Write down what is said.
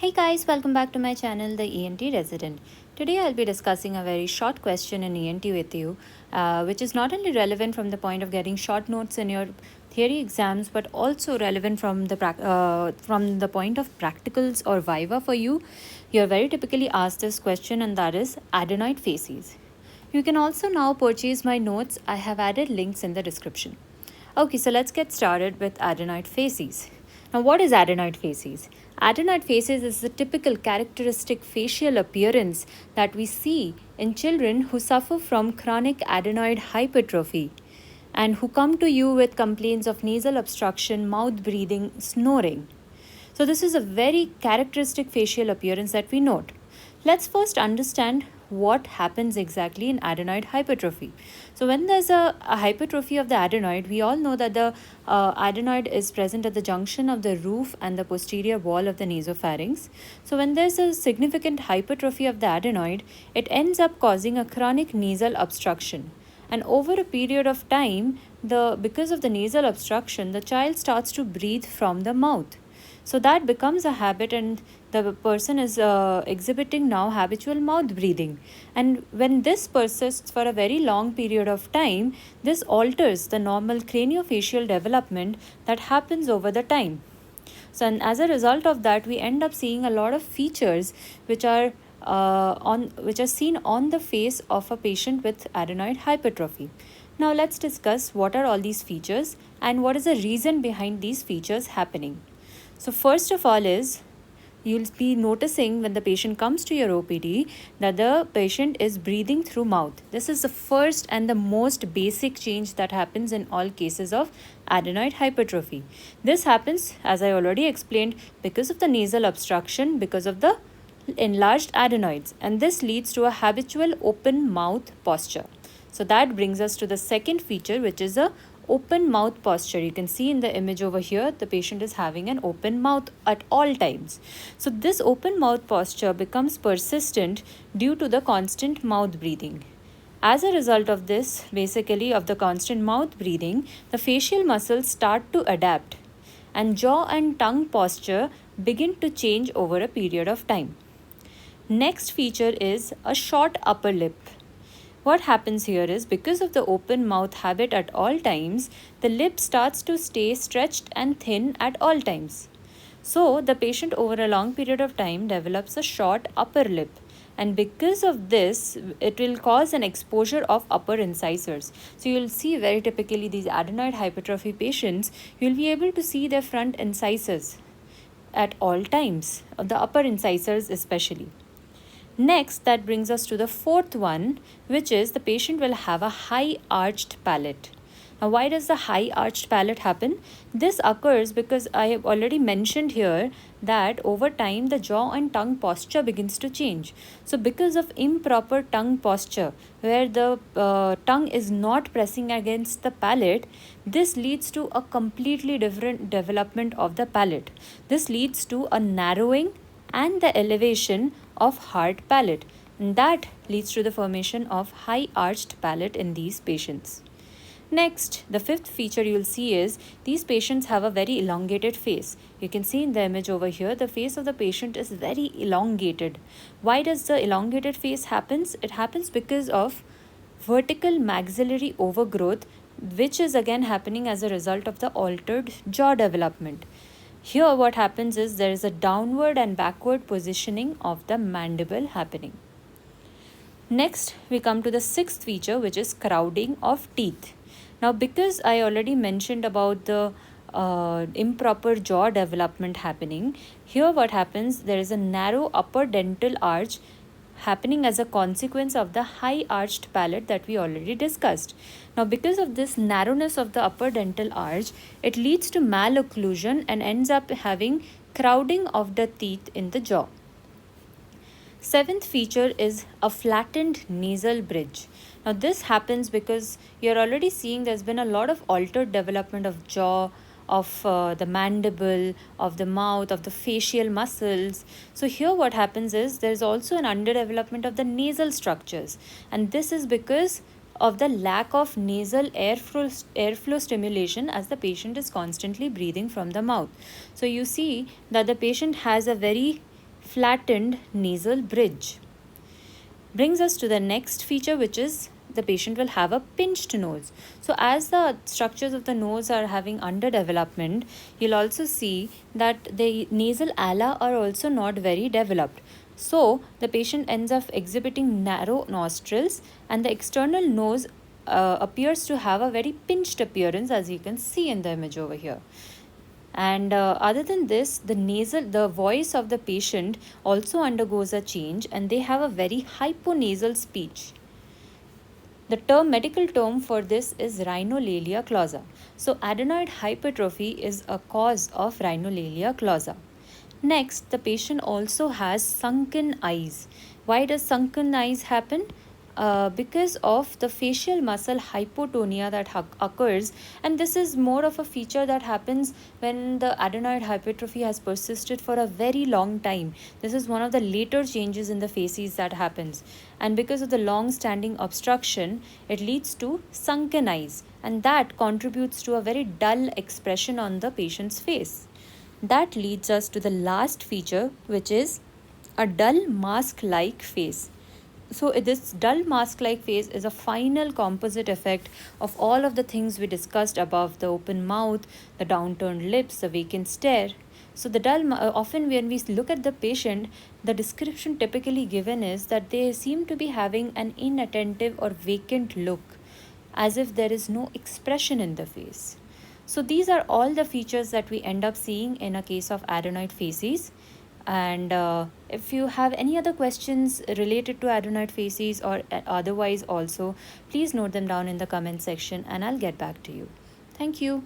Hey guys, welcome back to my channel, The ENT Resident. Today I'll be discussing a very short question in ENT with you, which is not only relevant from the point of getting short notes in your theory exams, but also relevant from the point of practicals or Viva for you. You're very typically asked this question, and that is adenoid facies. You can also now purchase my notes. I have added links in the description. Okay, so let's get started with adenoid facies. Now, what is adenoid facies? Adenoid facies is the typical characteristic facial appearance that we see in children who suffer from chronic adenoid hypertrophy and who come to you with complaints of nasal obstruction, mouth breathing, snoring. So, this is a very characteristic facial appearance that we note. Let's first understand what happens exactly in adenoid hypertrophy. So, when there's a hypertrophy of the adenoid, we all know that the adenoid is present at the junction of the roof and the posterior wall of the nasopharynx. So, when there's a significant hypertrophy of the adenoid, it ends up causing a chronic nasal obstruction. And over a period of time, because of the nasal obstruction, the child starts to breathe from the mouth. So that becomes a habit, and the person is exhibiting now habitual mouth breathing. And when this persists for a very long period of time, this alters the normal craniofacial development that happens over the time. So, and as a result of that, we end up seeing a lot of features which are seen on the face of a patient with adenoid hypertrophy. Now, let's discuss what are all these features and what is the reason behind these features happening. So first of all is, you'll be noticing when the patient comes to your OPD that the patient is breathing through mouth. This is the first and the most basic change that happens in all cases of adenoid hypertrophy. This happens, as I already explained, because of the nasal obstruction, because of the enlarged adenoids, and this leads to a habitual open mouth posture. So that brings us to the second feature, which is a open mouth posture. You can see in the image over here, the patient is having an open mouth at all times. So this open mouth posture becomes persistent due to the constant mouth breathing. As a result of this, basically of the constant mouth breathing, the facial muscles start to adapt and jaw and tongue posture begin to change over a period of time. Next feature is a short upper lip. What happens here is, because of the open mouth habit at all times, the lip starts to stay stretched and thin at all times. So, the patient over a long period of time develops a short upper lip. And because of this, it will cause an exposure of upper incisors. So, you'll see very typically these adenoid hypertrophy patients, you'll be able to see their front incisors at all times, the upper incisors especially. Next, that brings us to the fourth one, which is the patient will have a high arched palate. Now, why does the high arched palate happen? This occurs because I have already mentioned here that over time the jaw and tongue posture begins to change. So, because of improper tongue posture, where the tongue is not pressing against the palate, this leads to a completely different development of the palate. This leads to a narrowing and the elevation of hard palate, and that leads to the formation of high arched palate in these patients. Next, the fifth feature you'll see is these patients have a very elongated face. You can see in the image over here, the face of the patient is very elongated. Why does the elongated face happens? It happens because of vertical maxillary overgrowth, which is again happening as a result of the altered jaw development. Here what happens is there is a downward and backward positioning of the mandible happening. Next, we come to the sixth feature, which is crowding of teeth. Now, because I already mentioned about the improper jaw development happening, here what happens, there is a narrow upper dental arch happening as a consequence of the high arched palate that we already discussed. Now, because of this narrowness of the upper dental arch, it leads to malocclusion and ends up having crowding of the teeth in the jaw. Seventh feature is a flattened nasal bridge. Now, this happens because you're already seeing there's been a lot of altered development of jaw, of the mandible, of the mouth, of the facial muscles. So here what happens is there's also an underdevelopment of the nasal structures, and this is because of the lack of nasal airflow stimulation, as the patient is constantly breathing from the mouth. So you see that the patient has a very flattened nasal bridge. Brings us to the next feature, which is the patient will have a pinched nose. So as the structures of the nose are having underdevelopment, you'll also see that the nasal ala are also not very developed. So the patient ends up exhibiting narrow nostrils, and the external nose appears to have a very pinched appearance, as you can see in the image over here. And other than this, the voice of the patient also undergoes a change, and they have a very hyponasal speech. The medical term for this is rhinolalia clausa. So adenoid hypertrophy is a cause of rhinolalia clausa. Next, the patient also has sunken eyes. Why does sunken eyes happen? Because of the facial muscle hypotonia that occurs, and this is more of a feature that happens when the adenoid hypertrophy has persisted for a very long time. This is one of the later changes in the facies that happens, and because of the long standing obstruction, it leads to sunken eyes, and that contributes to a very dull expression on the patient's face. That leads us to the last feature, which is a dull mask-like face. So this dull mask-like face is a final composite effect of all of the things we discussed above: the open mouth, the downturned lips, the vacant stare. So often when we look at the patient, the description typically given is that they seem to be having an inattentive or vacant look, as if there is no expression in the face. So these are all the features that we end up seeing in a case of adenoid facies. And if you have any other questions related to adenoid facies or otherwise also, please note them down in the comment section and I'll get back to you. Thank you.